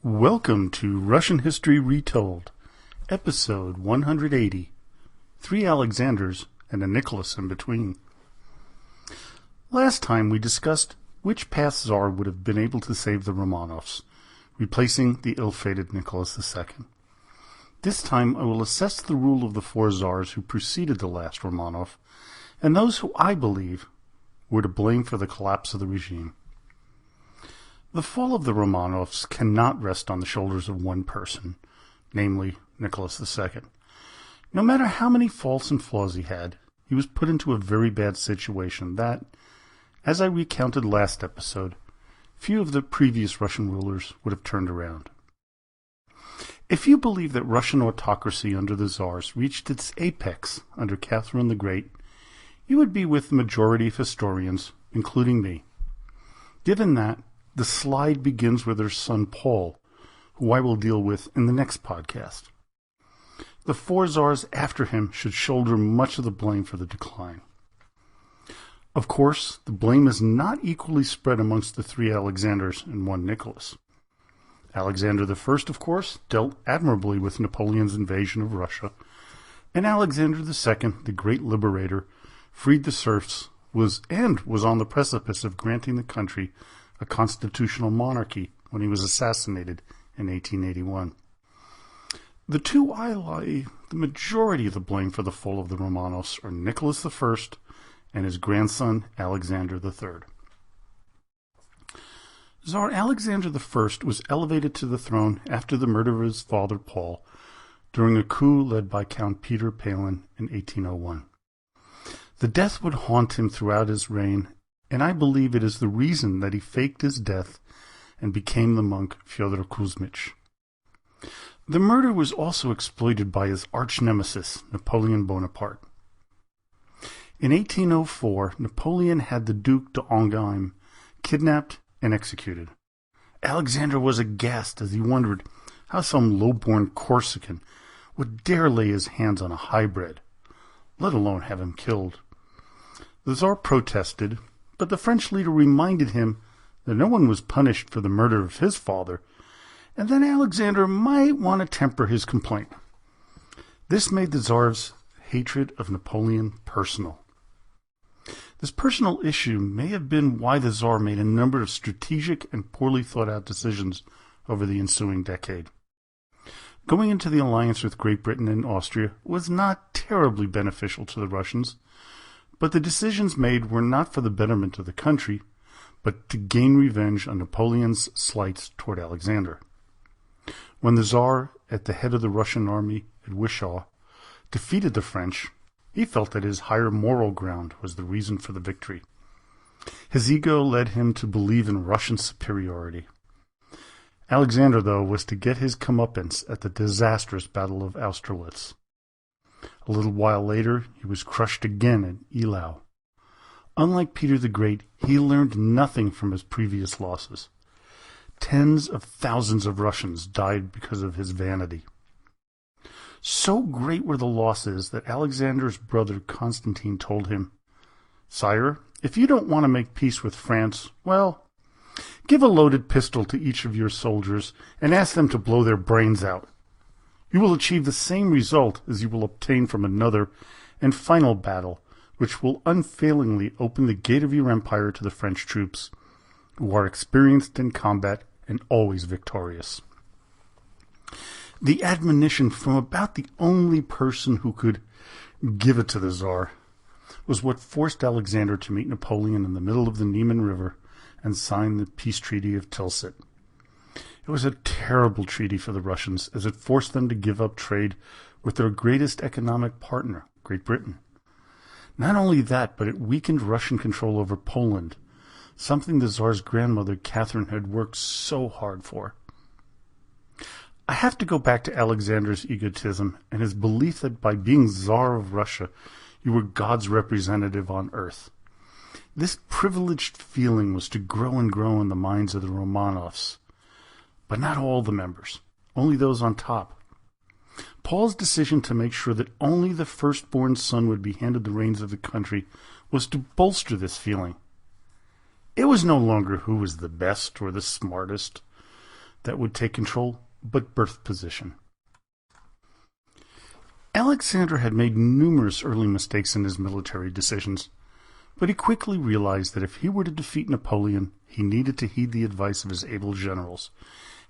Welcome to Russian History Retold, episode 180, Three Alexanders and a Nicholas in between. Last time we discussed which past Tsar would have been able to save the Romanovs, replacing the ill-fated Nicholas II. This time I will assess the rule of the four Tsars who preceded the last Romanov, and those who I believe were to blame for the collapse of the regime. The fall of the Romanovs cannot rest on the shoulders of one person, namely Nicholas II. No matter how many faults and flaws he had, he was put into a very bad situation that, as I recounted last episode, few of the previous Russian rulers would have turned around. If you believe that Russian autocracy under the Tsars reached its apex under Catherine the Great, you would be with the majority of historians, including me. Given that, the slide begins with her son Paul, who I will deal with in the next podcast. The four Tsars after him should shoulder much of the blame for the decline. Of course, the blame is not equally spread amongst the three Alexanders and one Nicholas. Alexander I, of course, dealt admirably with Napoleon's invasion of Russia, and Alexander II, the great liberator, freed the serfs, was on the precipice of granting the country a constitutional monarchy when he was assassinated in 1881. The two I lay the majority of the blame for the fall of the Romanovs are Nicholas I and his grandson Alexander III. Tsar Alexander I was elevated to the throne after the murder of his father Paul during a coup led by Count Peter Palin in 1801. The death would haunt him throughout his reign, and I believe it is the reason that he faked his death and became the monk Fyodor Kuzmich. The murder was also exploited by his arch-nemesis, Napoleon Bonaparte. In 1804, Napoleon had the Duc d'Enghien kidnapped and executed. Alexander was aghast as he wondered how some low-born Corsican would dare lay his hands on a hybrid, let alone have him killed. The Tsar protested, but the French leader reminded him that no one was punished for the murder of his father, and that Alexander might want to temper his complaint. This made the Tsar's hatred of Napoleon personal. This personal issue may have been why the Tsar made a number of strategic and poorly thought-out decisions over the ensuing decade. Going into the alliance with Great Britain and Austria was not terribly beneficial to the Russians, but the decisions made were not for the betterment of the country, but to gain revenge on Napoleon's slights toward Alexander. When the Tsar, at the head of the Russian army at Wishaw, defeated the French, he felt that his higher moral ground was the reason for the victory. His ego led him to believe in Russian superiority. Alexander, though, was to get his comeuppance at the disastrous Battle of Austerlitz. A little while later, he was crushed again at Eylau. Unlike Peter the Great, he learned nothing from his previous losses. Tens of thousands of Russians died because of his vanity. So great were the losses that Alexander's brother Constantine told him, "Sire, if you don't want to make peace with France, well, give a loaded pistol to each of your soldiers and ask them to blow their brains out. You will achieve the same result as you will obtain from another and final battle, which will unfailingly open the gate of your empire to the French troops, who are experienced in combat and always victorious." The admonition from about the only person who could give it to the Tsar was what forced Alexander to meet Napoleon in the middle of the Niemen River and sign the peace treaty of Tilsit. It was a terrible treaty for the Russians, as it forced them to give up trade with their greatest economic partner, Great Britain. Not only that, but it weakened Russian control over Poland, something the Tsar's grandmother Catherine had worked so hard for. I have to go back to Alexander's egotism and his belief that by being Tsar of Russia, you were God's representative on earth. This privileged feeling was to grow and grow in the minds of the Romanovs, but not all the members, only those on top. Paul's decision to make sure that only the firstborn son would be handed the reins of the country was to bolster this feeling. It was no longer who was the best or the smartest. that would take control, but birth position. Alexander had made numerous early mistakes in his military decisions, but he quickly realized that if he were to defeat Napoleon, he needed to heed the advice of his able generals,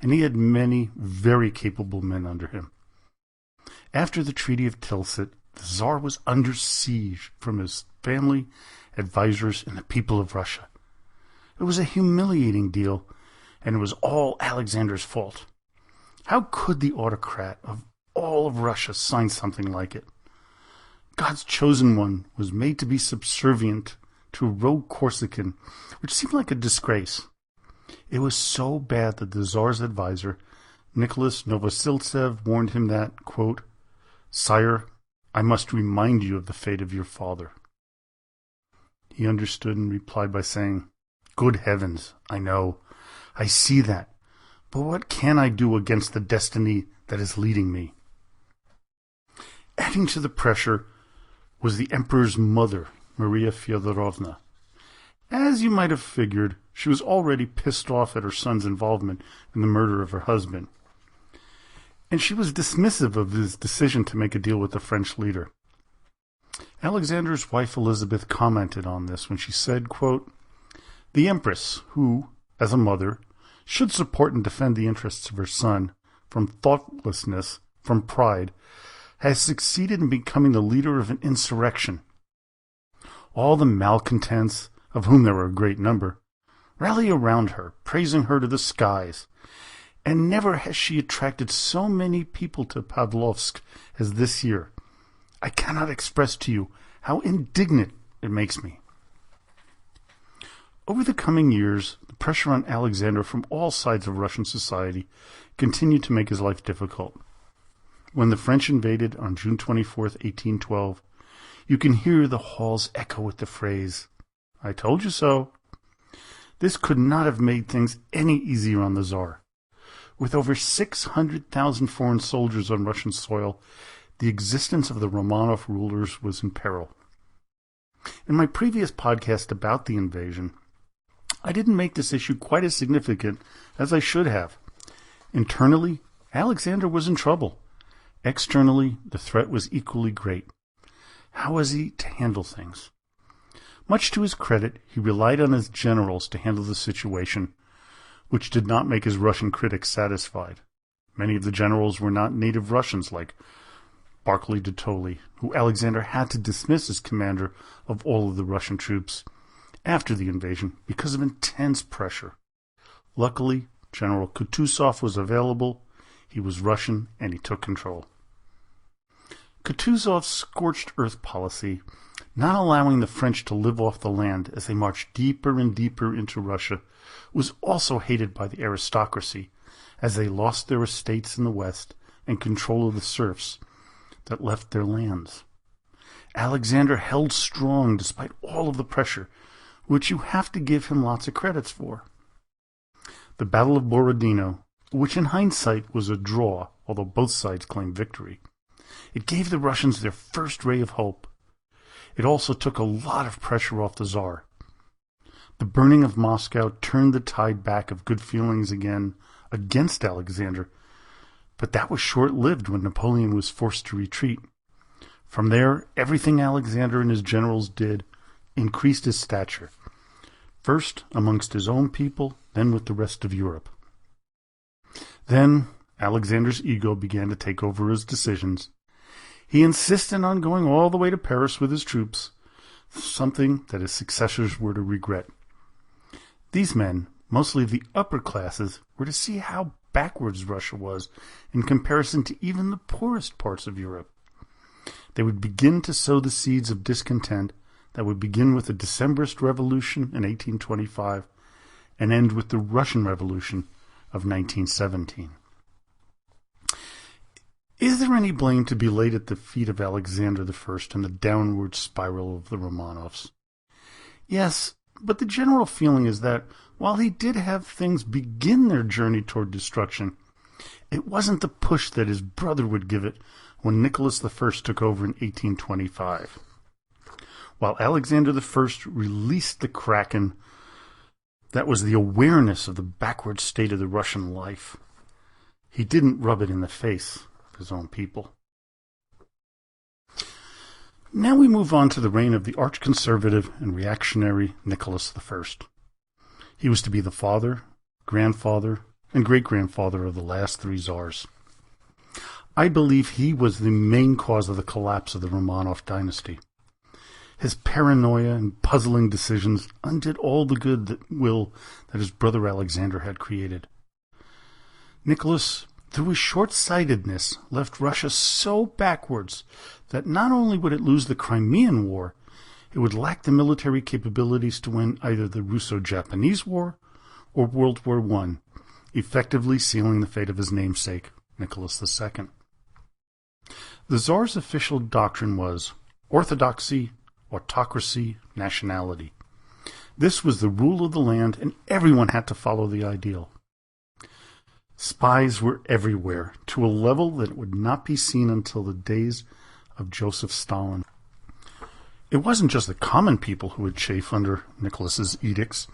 and he had many very capable men under him. After the Treaty of Tilsit, the Tsar was under siege from his family, advisors, and the people of Russia. It was a humiliating deal, and it was all Alexander's fault. How could the autocrat of all of Russia sign something like it? God's chosen one was made to be subservient to a rogue Corsican, which seemed like a disgrace. It was so bad that the Tsar's advisor, Nicholas Novosiltsev, warned him that, quote, "Sire, I must remind you of the fate of your father." He understood and replied by saying, "Good heavens, I know. I see that. But what can I do against the destiny that is leading me?" Adding to the pressure was the emperor's mother, Maria Fyodorovna. As you might have figured, she was already pissed off at her son's involvement in the murder of her husband, and she was dismissive of his decision to make a deal with the French leader. Alexander's wife Elizabeth commented on this when she said, quote, "The Empress, who, as a mother, should support and defend the interests of her son from thoughtlessness, from pride, has succeeded in becoming the leader of an insurrection. All the malcontents, of whom there were a great number, rally around her, praising her to the skies, and never has she attracted so many people to Pavlovsk as this year. I cannot express to you how indignant it makes me." Over the coming years, the pressure on Alexander from all sides of Russian society continued to make his life difficult. When the French invaded on June 24th, 1812, you can hear the halls echo with the phrase, "I told you so." This could not have made things any easier on the Tsar. With over 600,000 foreign soldiers on Russian soil, the existence of the Romanov rulers was in peril. In my previous podcast about the invasion, I didn't make this issue quite as significant as I should have. Internally, Alexander was in trouble. Externally, the threat was equally great. How was he to handle things? Much to his credit, he relied on his generals to handle the situation, which did not make his Russian critics satisfied. Many of the generals were not native Russians, like Barclay de Tolly, who Alexander had to dismiss as commander of all of the Russian troops after the invasion because of intense pressure. Luckily, General Kutuzov was available. He was Russian, and he took control. Kutuzov's scorched earth policy, not allowing the French to live off the land as they marched deeper and deeper into Russia, was also hated by the aristocracy, as they lost their estates in the west and control of the serfs that left their lands. Alexander held strong despite all of the pressure, which you have to give him lots of credits for. The Battle of Borodino, which in hindsight was a draw, although both sides claimed victory, it gave the Russians their first ray of hope. It also took a lot of pressure off the Tsar. The burning of Moscow turned the tide back of good feelings again against Alexander, but that was short-lived when Napoleon was forced to retreat. From there, everything Alexander and his generals did increased his stature, first amongst his own people, then with the rest of Europe. Then Alexander's ego began to take over his decisions. He insisted on going all the way to Paris with his troops, something that his successors were to regret. These men, mostly of the upper classes, were to see how backwards Russia was in comparison to even the poorest parts of Europe. They would begin to sow the seeds of discontent that would begin with the Decembrist Revolution in 1825 and end with the Russian Revolution of 1917. Is there any blame to be laid at the feet of Alexander I and the downward spiral of the Romanovs? Yes, but the general feeling is that while he did have things begin their journey toward destruction, it wasn't the push that his brother would give it when Nicholas I took over in 1825. While Alexander I released the Kraken, That was the awareness of the backward state of the Russian life. He didn't rub it in the face of his own people. Now we move on to the reign of the arch-conservative and reactionary Nicholas I. He was to be the father, grandfather, and great-grandfather of the last three czars. I believe he was the main cause of the collapse of the Romanov dynasty. His paranoia and puzzling decisions undid all the good that his brother Alexander had created. Nicholas, through his short-sightedness, left Russia so backwards that not only would it lose the Crimean War, it would lack the military capabilities to win either the Russo-Japanese War or World War I, effectively sealing the fate of his namesake, Nicholas II. The Tsar's official doctrine was orthodoxy, autocracy, nationality. This was the rule of the land, and everyone had to follow the ideal. Spies were everywhere, to a level that would not be seen until the days of Joseph Stalin. It wasn't just the common people who would chafe under Nicholas's edicts.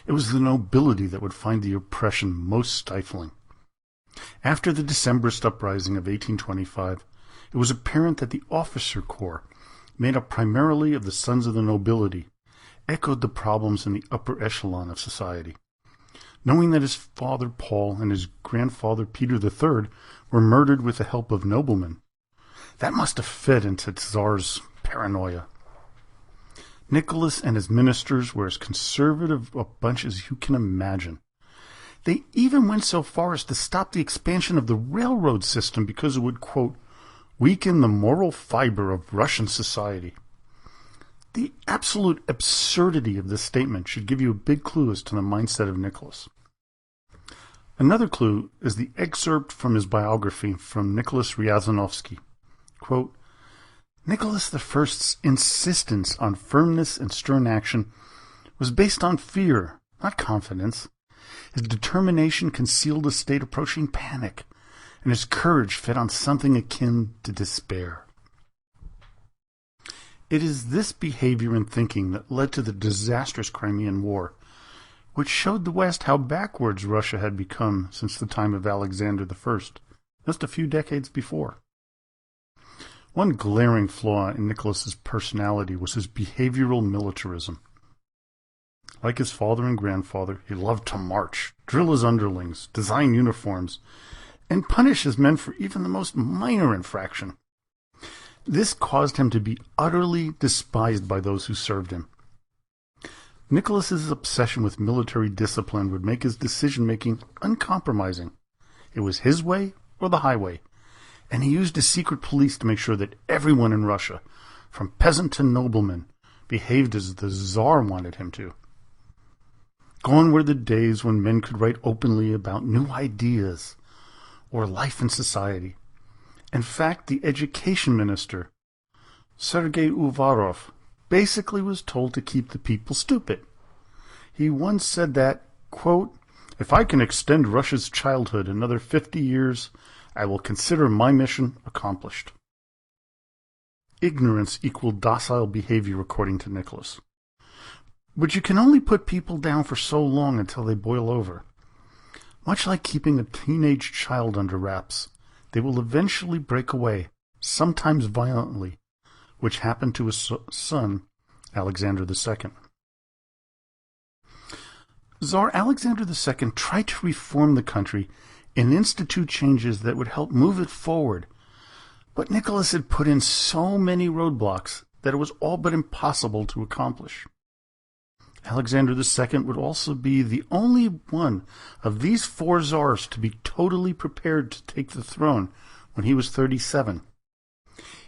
It was the nobility that would find the oppression most stifling. After the Decembrist uprising of 1825, it was apparent that the officer corps, made up primarily of the sons of the nobility, echoed the problems in the upper echelon of society. Knowing that his father Paul and his grandfather Peter III were murdered with the help of noblemen, that must have fed into Tsar's paranoia. Nicholas and his ministers were as conservative a bunch as you can imagine. They even went so far as to stop the expansion of the railroad system because it would, quote, weaken the moral fiber of Russian society. The absolute absurdity of this statement should give you a big clue as to the mindset of Nicholas. Another clue is the excerpt from his biography from Nicholas Ryazanovsky. Quote, Nicholas I's insistence on firmness and stern action was based on fear, not confidence. His determination concealed a state approaching panic, and his courage fed on something akin to despair. It is this behavior and thinking that led to the disastrous Crimean War, which showed the West how backwards Russia had become since the time of Alexander I, just a few decades before. One glaring flaw in Nicholas's personality was his behavioral militarism. Like his father and grandfather, he loved to march, drill his underlings, design uniforms, and punish his men for even the most minor infraction. This caused him to be utterly despised by those who served him. Nicholas's obsession with military discipline would make his decision-making uncompromising. It was his way or the highway, and he used his secret police to make sure that everyone in Russia, from peasant to nobleman, behaved as the Tsar wanted him to. Gone were the days when men could write openly about new ideas or life in society. In fact, the education minister, Sergei Uvarov, basically was told to keep the people stupid. He once said that, quote, if I can extend Russia's childhood another 50 years, I will consider my mission accomplished. Ignorance equaled docile behavior according to Nicholas. But you can only put people down for so long until they boil over. Much like keeping a teenage child under wraps, they will eventually break away, sometimes violently, which happened to his son, Alexander II. Tsar Alexander II tried to reform the country and institute changes that would help move it forward, but Nicholas had put in so many roadblocks that it was all but impossible to accomplish. Alexander II would also be the only one of these four czars to be totally prepared to take the throne when he was 37.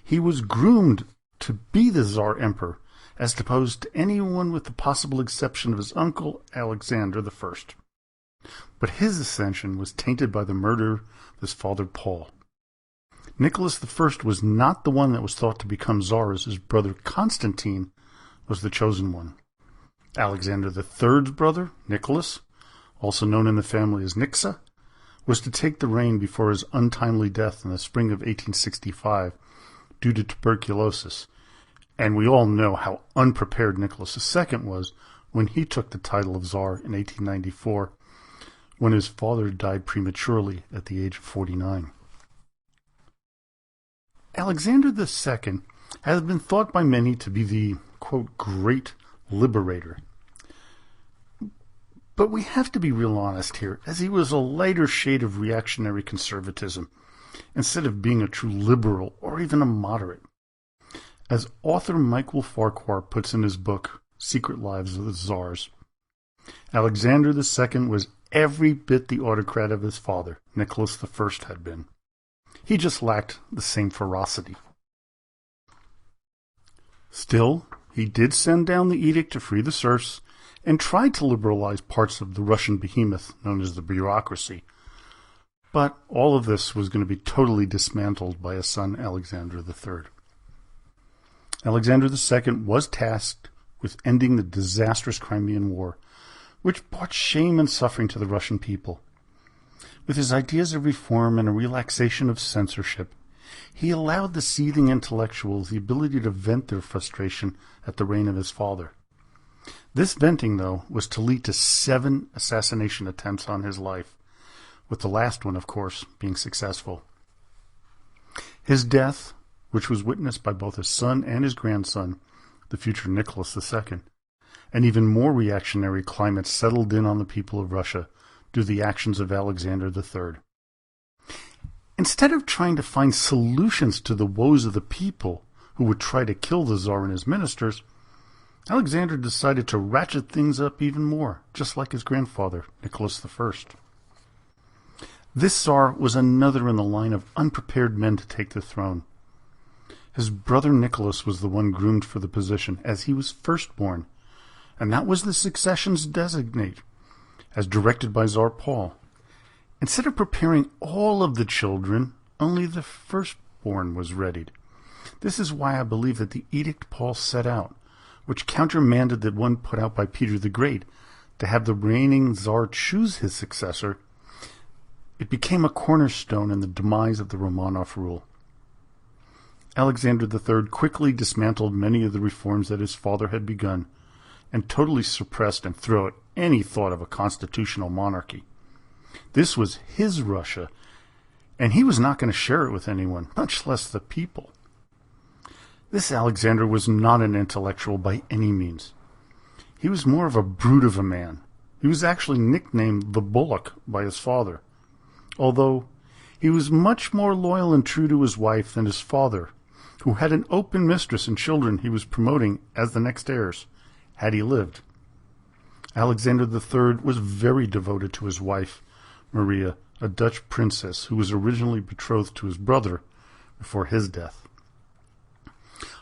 He was groomed to be the Tsar Emperor, as opposed to anyone with the possible exception of his uncle Alexander I. But his ascension was tainted by the murder of his father Paul. Nicholas I was not the one that was thought to become Tsar, as his brother Constantine was the chosen one. Alexander III's brother, Nicholas, also known in the family as Nixa, was to take the reign before his untimely death in the spring of 1865 due to tuberculosis, and we all know how unprepared Nicholas II was when he took the title of Tsar in 1894, when his father died prematurely at the age of 49. Alexander II has been thought by many to be the, quote, great liberator. But we have to be real honest here, as he was a lighter shade of reactionary conservatism, instead of being a true liberal or even a moderate. As author Michael Farquhar puts in his book, Secret Lives of the Tsars, Alexander II was every bit the autocrat of his father, Nicholas I, had been. He just lacked the same ferocity. Still, he did send down the edict to free the serfs and tried to liberalize parts of the Russian behemoth known as the bureaucracy. But all of this was going to be totally dismantled by his son Alexander III. Alexander II was tasked with ending the disastrous Crimean War, which brought shame and suffering to the Russian people. With his ideas of reform and a relaxation of censorship, he allowed the seething intellectuals the ability to vent their frustration at the reign of his father. This venting, though, was to lead to 7 assassination attempts on his life, with the last one, of course, being successful. His death, which was witnessed by both his son and his grandson, the future Nicholas II, an even more reactionary climate settled in on the people of Russia due to the actions of Alexander III. Instead of trying to find solutions to the woes of the people who would try to kill the Tsar and his ministers, Alexander decided to ratchet things up even more, just like his grandfather, Nicholas I. This Tsar was another in the line of unprepared men to take the throne. His brother Nicholas was the one groomed for the position, as he was firstborn, and that was the succession's designate, as directed by Tsar Paul. Instead of preparing all of the children, only the firstborn was readied. This is why I believe that the edict Paul set out, which countermanded the one put out by Peter the Great, to have the reigning Tsar choose his successor, it became a cornerstone in the demise of the Romanov rule. Alexander III quickly dismantled many of the reforms that his father had begun, and totally suppressed and threw out any thought of a constitutional monarchy. This was his Russia, and he was not going to share it with anyone, much less the people. This Alexander was not an intellectual by any means. He was more of a brute of a man. He was actually nicknamed the Bullock by his father, although he was much more loyal and true to his wife than his father, who had an open mistress and children he was promoting as the next heirs, had he lived. Alexander III was very devoted to his wife, Maria, a Dutch princess who was originally betrothed to his brother before his death.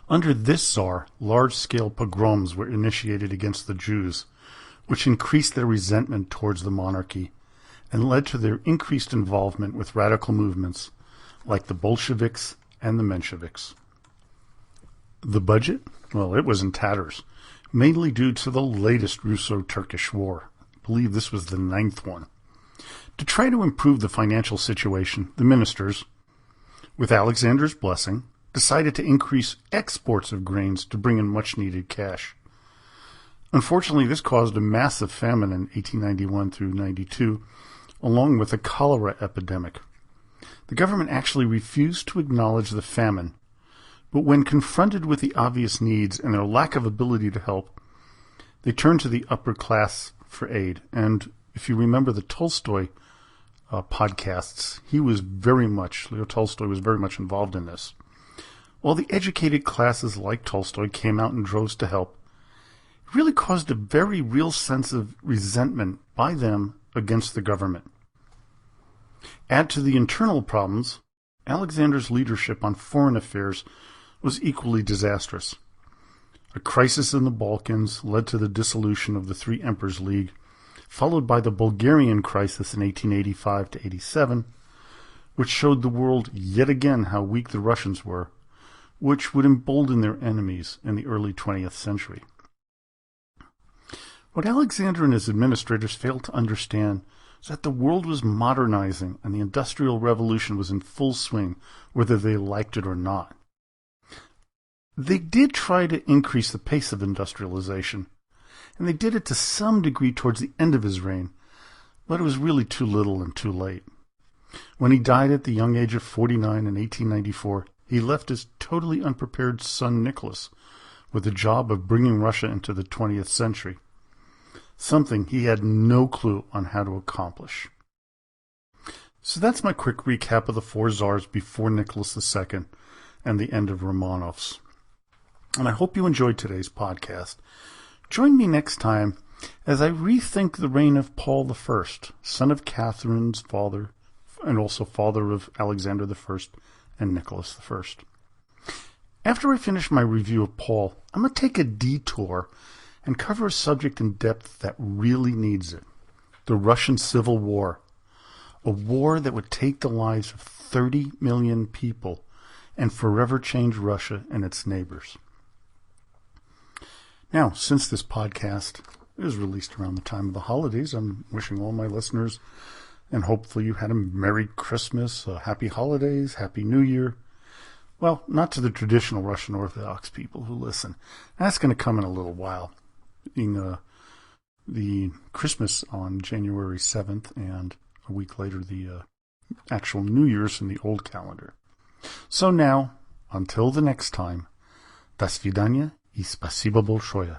Under this Tsar, large-scale pogroms were initiated against the Jews, which increased their resentment towards the monarchy and led to their increased involvement with radical movements like the Bolsheviks and the Mensheviks. The budget? Well, it was in tatters, mainly due to the latest Russo-Turkish War. I believe this was the 9th one. To try to improve the financial situation, the ministers, with Alexander's blessing, decided to increase exports of grains to bring in much-needed cash. Unfortunately, this caused a massive famine in 1891 through 92, along with a cholera epidemic. The government actually refused to acknowledge the famine, but when confronted with the obvious needs and their lack of ability to help, they turned to the upper class for aid. And if you remember the Tolstoy podcasts, Leo Tolstoy was very much involved in this. While the educated classes like Tolstoy came out in droves to help, it really caused a very real sense of resentment by them against the government. Add to the internal problems, Alexander's leadership on foreign affairs was equally disastrous. A crisis in the Balkans led to the dissolution of the Three Emperors League, followed by the Bulgarian crisis in 1885-87, which showed the world yet again how weak the Russians were, which would embolden their enemies in the early 20th century. What Alexander and his administrators failed to understand is that the world was modernizing and the Industrial Revolution was in full swing, whether they liked it or not. They did try to increase the pace of industrialization, and they did it to some degree towards the end of his reign, but it was really too little and too late. When he died at the young age of 49 in 1894, he left his totally unprepared son Nicholas with the job of bringing Russia into the 20th century, something he had no clue on how to accomplish. So that's my quick recap of the four czars before Nicholas II and the end of Romanovs. And I hope you enjoyed today's podcast. Join me next time as I rethink the reign of Paul I, son of Catherine's father, and also father of Alexander I and Nicholas I. After I finish my review of Paul, I'm going to take a detour and cover a subject in depth that really needs it: the Russian Civil War. A war that would take the lives of 30 million people and forever change Russia and its neighbors. Now, since this podcast is released around the time of the holidays, I'm wishing all my listeners, and hopefully you had a Merry Christmas, Happy Holidays, Happy New Year. Well, not to the traditional Russian Orthodox people who listen. That's going to come in a little while, being the Christmas on January 7th and a week later the actual New Year's in the old calendar. So now, until the next time, до свидания и спасибо большое.